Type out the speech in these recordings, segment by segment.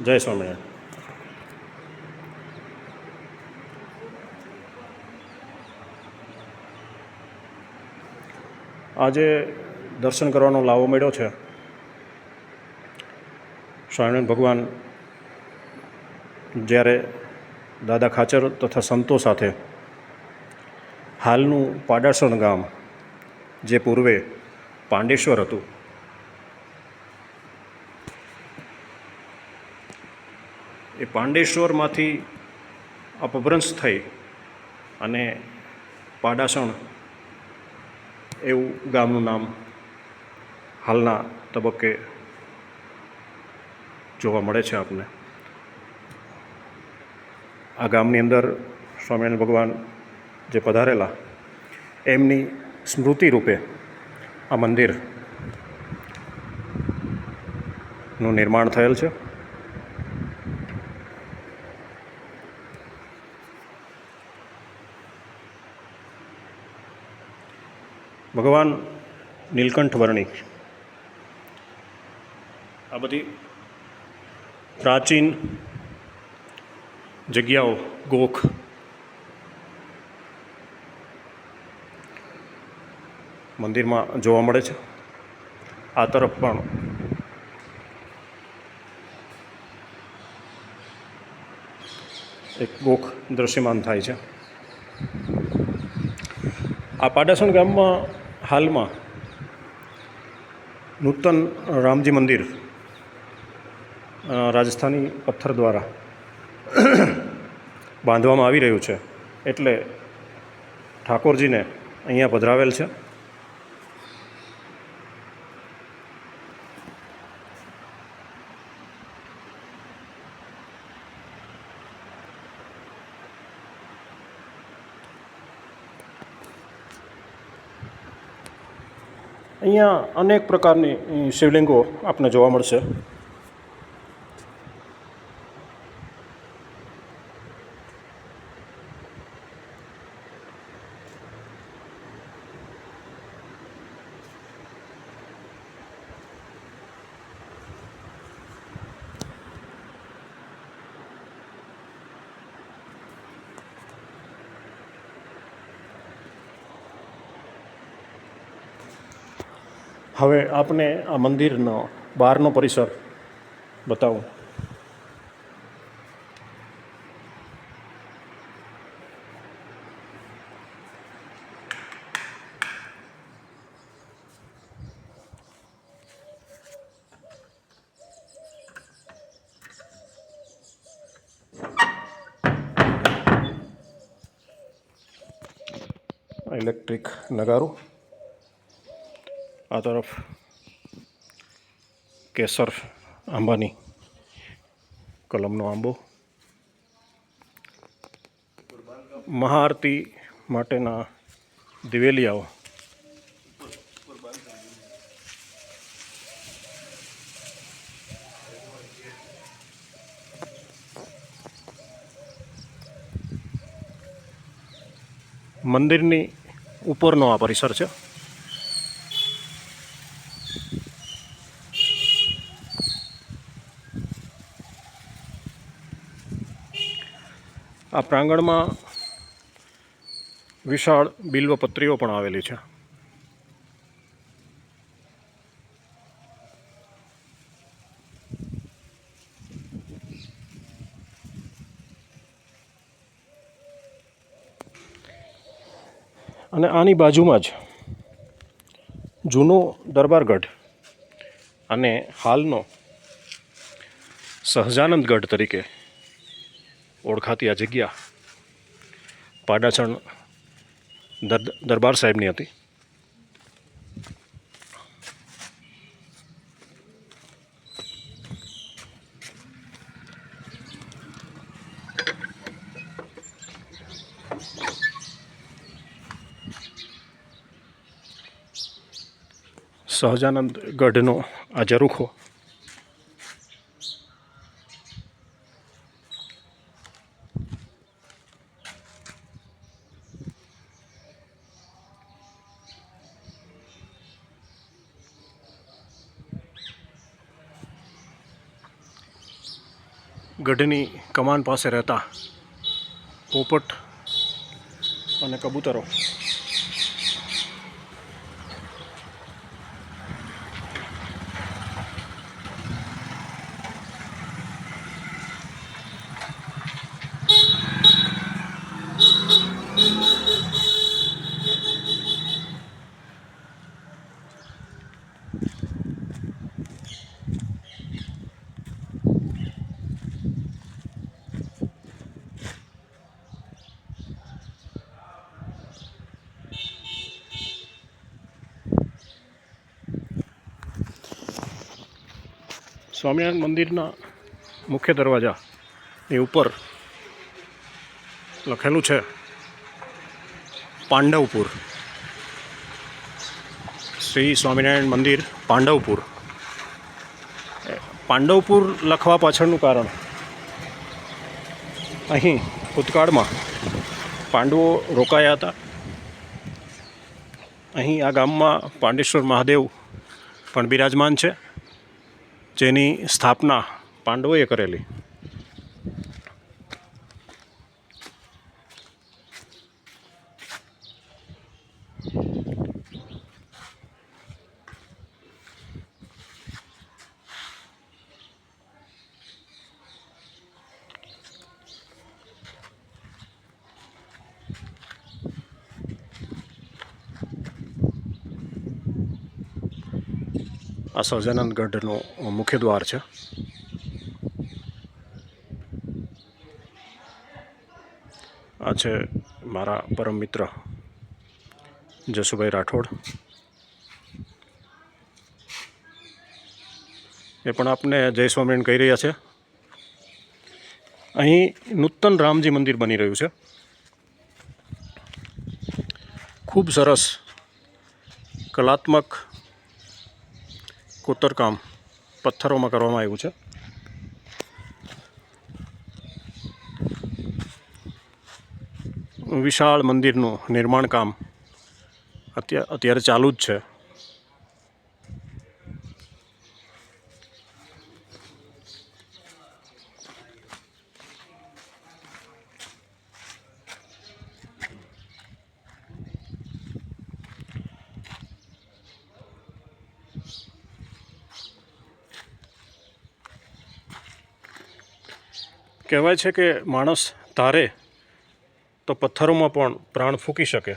જય સ્વામિનારાયણ. આજે દર્શન કરવાનો લાવો મળ્યો છે. સ્વામિનારાયણ ભગવાન જ્યારે દાદા ખાચર તથા સંતો સાથે હાલનું પાડાસણ ગામ, જે પૂર્વે પાંડેશ્વર હતું, એ પાંડેશ્વરમાંથી અપભ્રંશ થઈ અને પાડાસણ એવું ગામનું નામ હાલના તબક્કે જોવા મળે છે આપને. આ ગામની અંદર સ્વામિનારાયણ ભગવાન જે પધારેલા એમની સ્મૃતિ રૂપે આ મંદિરનું નિર્માણ થયેલ છે. ભગવાન નીલકંઠ વર્ણિક આ બધી પ્રાચીન જગ્યાઓ, ગોખ, મંદિરમાં જોવા મળે છે. આ તરફ પણ એક ગોખ દૃશ્યમાન થાય છે. આ પાડાસણ ગામમાં હાલમાં નૂતન રામજી મંદિર રાજસ્થાની પથ્થર દ્વારા બાંધવામાં આવી રહ્યું છે, એટલે ઠાકોરજીને અહીંયા પધરાવેલ છે. અહીંયા અનેક પ્રકારની શિવલિંગો આપને જોવા મળશે. હવે આપને આ મંદિરનો બહારનો પરિસર બતાવું. ઇલેક્ટ્રિક નગારું, આ તરફ કેસર આંબાની કલમનો આંબો, મહાઆરતી માટેના દિવેલિયાઓ, મંદિરની ઉપરનો આ પરિસર છે. આ પ્રાંગણમાં વિશાળ બિલ્વપત્રીઓ પણ આવેલી છે. અને આની બાજુમાં જ જૂનો દરબારગઢ અને હાલનો સહજાનંદગઢ તરીકે ઓળખાતી આ જગ્યા પાડાસણ દરબાર સાહેબની હતી. સહજાનંદગઢનો આ ઝરૂખો ગઢની કમાન પાસે રહેતા પોપટ અને કબૂતરો. સ્વામિનારાયણ મંદિરના મુખ્ય દરવાજાની ઉપર લખેલું છે પાંડવપુર. શ્રી સ્વામિનારાયણ મંદિર પાંડવપુર. પાંડવપુર લખવા પાછળનું કારણ, અહીં ભૂતકાળમાં પાંડવો રોકાયા હતા. અહીં આ ગામમાં પાંડેશ્વર મહાદેવ પણ બિરાજમાન છે, જેની સ્થાપના પાંડવોએ કરેલી. આ સહજાનંદગઢનો મુખ્ય દ્વાર છે. આ છે મારા પરમ મિત્ર જસુભાઈ રાઠોડ. એ પણ આપને જય સ્વામિનારાયણ કહી રહ્યા છે. અહીં નૂતન રામજી મંદિર બની રહ્યું છે. ખૂબ સરસ કલાત્મક કોતરકામ પથ્થરોમાં કરવામાં આવ્યું છે. વિશાળ મંદિરનું નિર્માણ કામ અત્યારે ચાલુ જ છે. કહેવાય છે કે માણસ ધારે તો પથ્થરોમાં પણ પ્રાણ ફૂંકી શકે.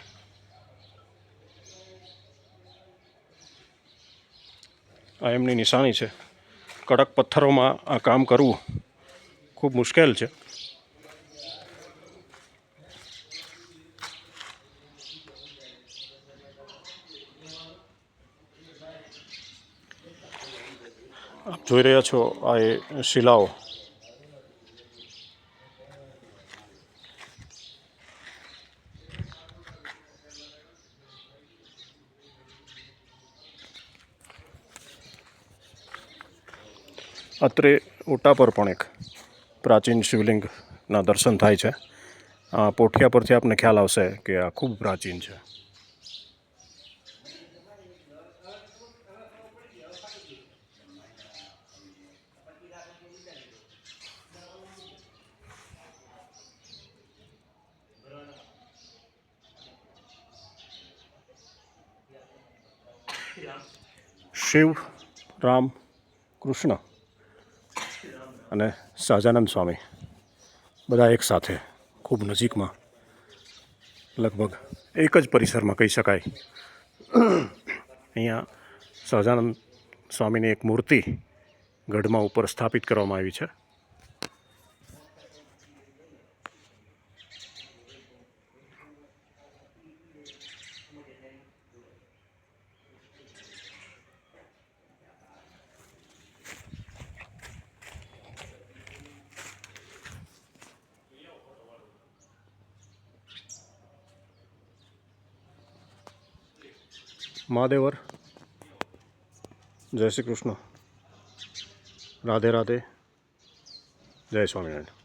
આ એમની નિશાની છે. કડક પથ્થરોમાં આ કામ કરવું ખૂબ મુશ્કેલ છે. આપ જોઈ રહ્યા છો આ એ શિલાઓ. અત્રે ઓટા પર પણ એક પ્રાચીન શિવલિંગના દર્શન થાય છે. પોઠિયા પરથી આપને ખ્યાલ આવશે કે આ ખૂબ પ્રાચીન છે. શિવ, રામ, કૃષ્ણ અને સહજાનંદ સ્વામી બધા એક સાથે ખૂબ નજીકમાં, લગભગ એક જ પરિસરમાં કહી શકાય. અહીંયા સહજાનંદ સ્વામીની એક મૂર્તિ ગઢમાં ઉપર સ્થાપિત કરવામાં આવી છે. મહાદેવર, જય શ્રી કૃષ્ણ, રાધે રાધે, જય સ્વામિનારાયણ.